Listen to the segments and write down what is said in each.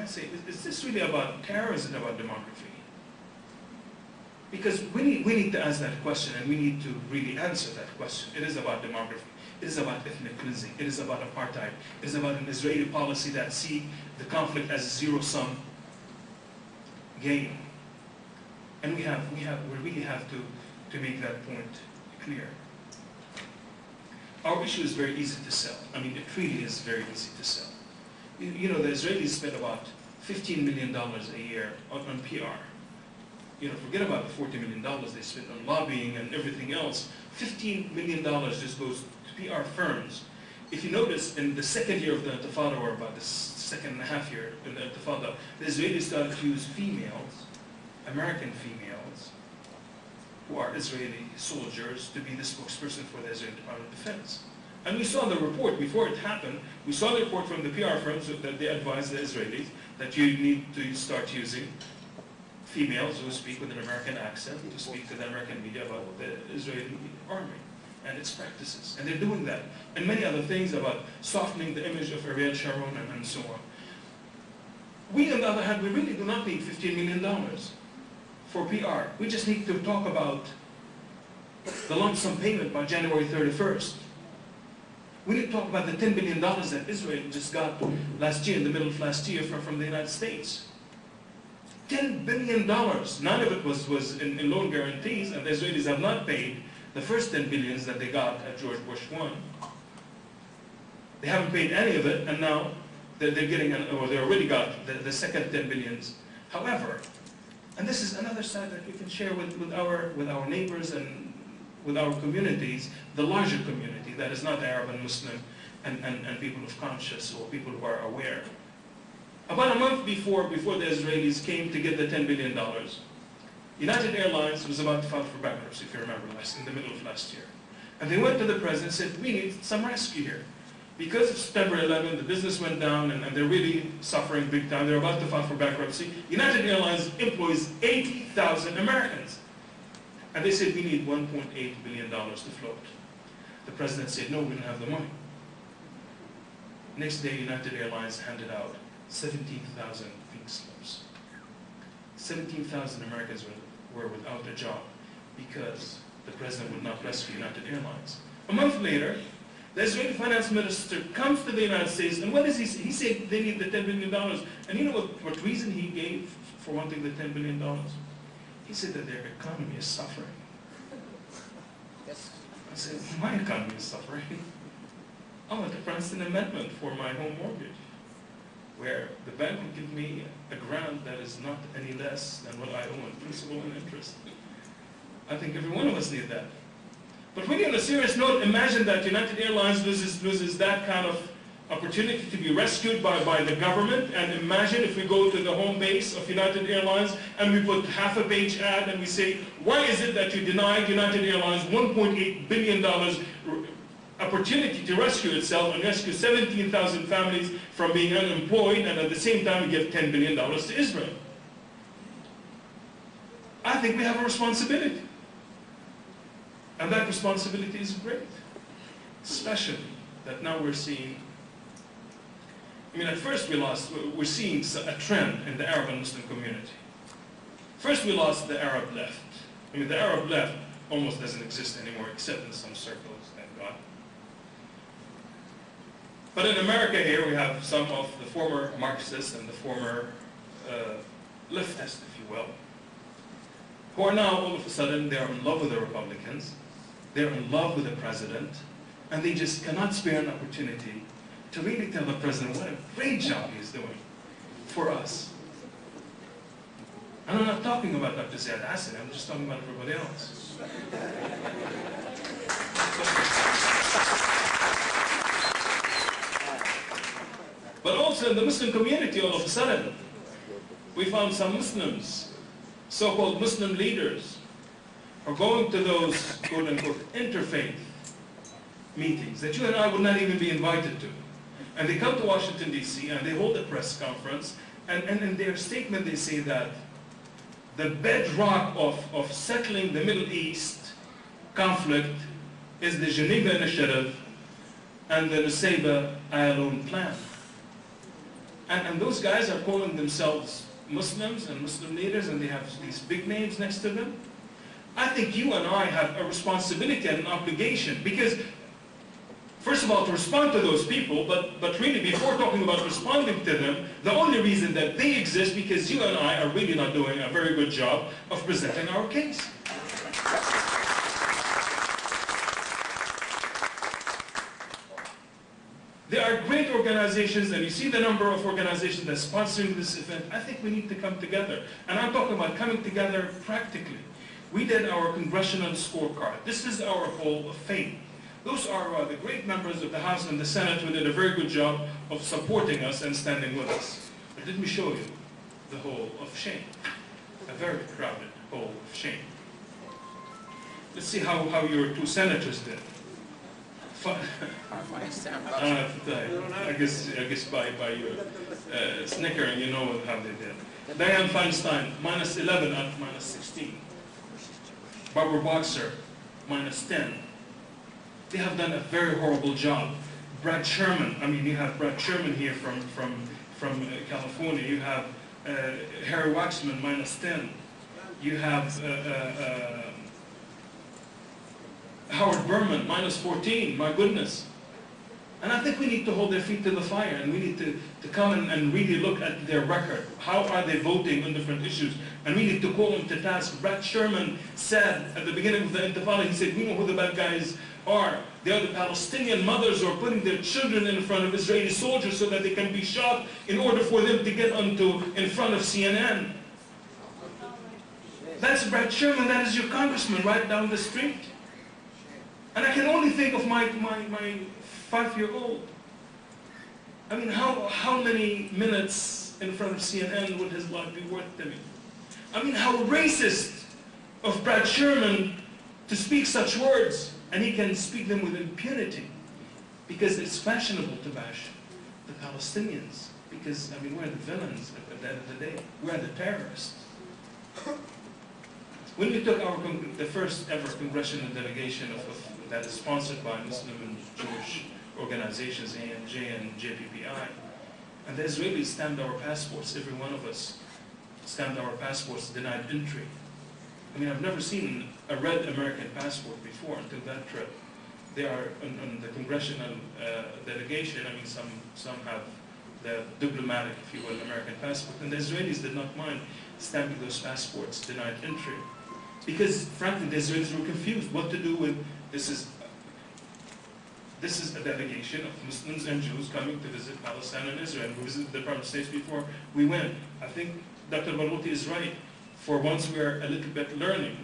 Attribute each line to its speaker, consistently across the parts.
Speaker 1: say, is this really about terror or is it about demography? Because we need to ask that question, and we need to really answer that question. It is about demography. It is about ethnic cleansing. It is about apartheid. It is about an Israeli policy that sees the conflict as a zero-sum game. And we really have to make that point clear. Our issue is very easy to sell. I mean, it really is very easy to sell. You know, the Israelis spend about $15 million a year on PR. You know, forget about the $40 million they spend on lobbying and everything else. $15 million just goes to PR firms. If you notice, in the second year of the Intifada, or about the second and a half year in the Intifada, the Israelis started to use females, American females, who are Israeli soldiers, to be the spokesperson for the Israeli Department of Defense. And we saw the report, before it happened, we saw the report from the PR firms that they advised the Israelis that you need to start using females who speak with an American accent to speak to the American media about the Israeli army and its practices. And they're doing that. And many other things about softening the image of Ariel Sharon and so on. We, on the other hand, we really do not need $15 million for PR. We just need to talk about the lump sum payment by January 31st. We need to talk about the $10 billion that Israel just got last year, in the middle of last year, from the United States. $10 billion. None of it was in loan guarantees, and the Israelis have not paid the first $10 billion that they got at George Bush 1. They haven't paid any of it, and now they're getting, or they already got the second $10 billion. However, and this is another side that we can share with our neighbors and with our communities, the larger community that is not Arab and Muslim and people of conscience or people who are aware. About a month before the Israelis came to get the $10 billion, United Airlines was about to file for bankruptcy, if you remember, in the middle of last year. And they went to the president and said, we need some rescue here. Because of September 11, the business went down and they're really suffering big time. They're about to file for bankruptcy. United Airlines employs 80,000 Americans. And they said, we need $1.8 billion to float. The president said, no, we don't have the money. Next day, United Airlines handed out 17,000 pink slips. 17,000 Americans were without a job because the president would not rescue United Airlines. A month later, the Israeli finance minister comes to the United States, and what does he say? He said they need the $10 billion. And you know what reason he gave for wanting the $10 billion? He said that their economy is suffering. I said, my economy is suffering. I want a Princeton amendment for my home mortgage, where the bank will give me a grant that is not any less than what I owe in principal and interest. I think every one of us need that. But really, on a serious note, imagine that United Airlines loses that kind of opportunity to be rescued by the government, and imagine if we go to the home base of United Airlines and we put half a page ad and we say, why is it that you denied United Airlines $1.8 billion opportunity to rescue itself and rescue 17,000 families from being unemployed, and at the same time we give $10 billion to Israel? I think we have a responsibility. And that responsibility is great. Especially that now we're seeing, I mean, at first we're seeing a trend in the Arab and Muslim community. First we lost the Arab left. I mean, the Arab left almost doesn't exist anymore, except in some circles, thank God. But in America here, we have some of the former Marxists and the former leftists, if you will, who are now all of a sudden, they're in love with the Republicans, they're in love with the president, and they just cannot spare an opportunity to really tell the president what a great job he's doing for us. And I'm not talking about Dr. Ziad Hassan, I'm just talking about everybody else. But also in the Muslim community, all of a sudden, we found some Muslims, so-called Muslim leaders, are going to those quote-unquote interfaith meetings that you and I would not even be invited to. And they come to Washington, D.C., and they hold a press conference, and in their statement they say that the bedrock of settling the Middle East conflict is the Geneva Initiative and the Nusayba Ayalon Plan. And those guys are calling themselves Muslims and Muslim leaders, and they have these big names next to them. I think you and I have a responsibility and an obligation, because first of all, to respond to those people, but really before talking about responding to them, the only reason that they exist because you and I are really not doing a very good job of presenting our case. There are great organizations, and you see the number of organizations that are sponsoring this event. I think we need to come together. And I'm talking about coming together practically. We did our congressional scorecard. This is our Hall of Fame. Those are the great members of the House and the Senate who did a very good job of supporting us and standing with us. But let me show you the Hall of Shame. A very crowded Hall of Shame. Let's see how your two senators did. I guess by your snickering, you know how they did. Dianne Feinstein, -11 out of -16. Barbara Boxer, -10. They have done a very horrible job. Brad Sherman, I mean, you have Brad Sherman here from California. You have Harry Waxman, -10. You have Howard Berman, -14, my goodness. And I think we need to hold their feet to the fire, and we need to come and really look at their record. How are they voting on different issues? And we need to call them to task. Brad Sherman said at the beginning of the Intifada, he said, we know who the bad guys are. They are the Palestinian mothers who are putting their children in front of Israeli soldiers so that they can be shot in order for them to get in front of CNN. That's Brad Sherman, that is your congressman right down the street. And I can only think of my 5-year-old. I mean, how many minutes in front of CNN would his life be worth to me? I mean, how racist of Brad Sherman to speak such words, and he can speak them with impunity, because it's fashionable to bash the Palestinians, because, I mean, we're the villains at the end of the day. We're the terrorists. When we took the first ever congressional delegation that is sponsored by Muslim and Jewish organizations, ANJ and JPPI, and the Israelis stamped our passports, every one of us stamped our passports, denied entry. I mean, I've never seen a red American passport before until that trip. They are on the congressional delegation. I mean, some have the diplomatic, if you will, American passport, and the Israelis did not mind stamping those passports, denied entry. Because, frankly, the Israelis were confused what to do with this is a delegation of Muslims and Jews coming to visit Palestine and Israel. We visited the Department of State before we went. I think Dr. Barouti is right. For once we are a little bit learning.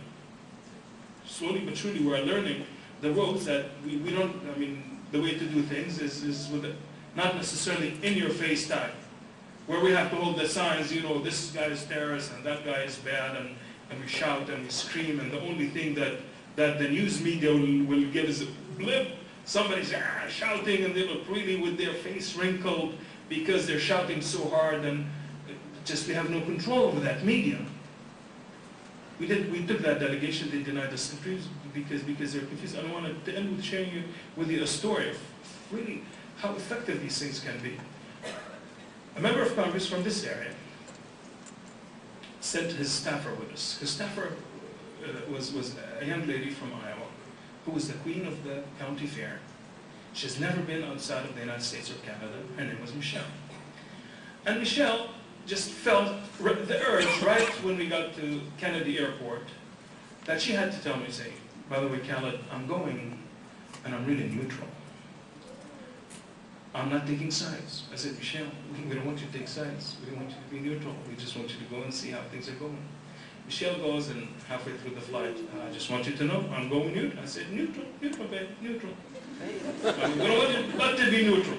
Speaker 1: Slowly but surely we are learning the ropes that we don't, I mean, the way to do things is with not necessarily in-your-face type. Where we have to hold the signs, you know, this guy is terrorist and that guy is bad, and we shout and we scream, and the only thing that the news media will give is a blip. Somebody's shouting, and they look really with their face wrinkled because they're shouting so hard, and just we have no control over that medium. We took that delegation, they denied us entry because they're confused. I wanted to end with sharing with you a story of really how effective these things can be. A member of Congress from this area sent his staffer with us. His staffer was a young lady from Iowa who was the queen of the county fair. She's never been outside of the United States or Canada. Her name was Michelle. And Michelle just felt the urge right when we got to Kennedy Airport that she had to tell me, say, by the way, Khaled, I'm going and I'm really neutral. I'm not taking sides. I said, Michelle, we don't want you to take sides. We don't want you to be neutral. We just want you to go and see how things are going. Michelle goes, and halfway through the flight, I just want you to know, I'm going neutral. I said, neutral, babe, neutral. We don't want you not to be neutral.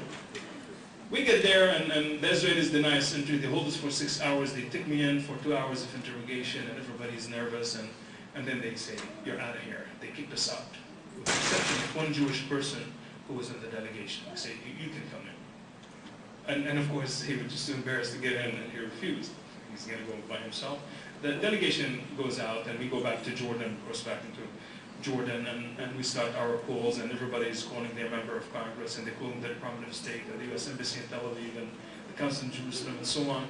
Speaker 1: We get there, and the Israelis deny us entry. They hold us for 6 hours. They take me in for 2 hours of interrogation, and everybody's nervous, and then they say, you're out of here. They kicked us out, with the exception of one Jewish person who was in the delegation. They say, you can come in. And of course, he was just too embarrassed to get in, and he refused. He's going to go by himself. The delegation goes out, and we go back to Jordan, of course, back into Jordan, and we start our calls, and everybody is calling their member of Congress, and they're calling the Department of State, the U.S. Embassy in Tel Aviv, and the Council in Jerusalem and so on.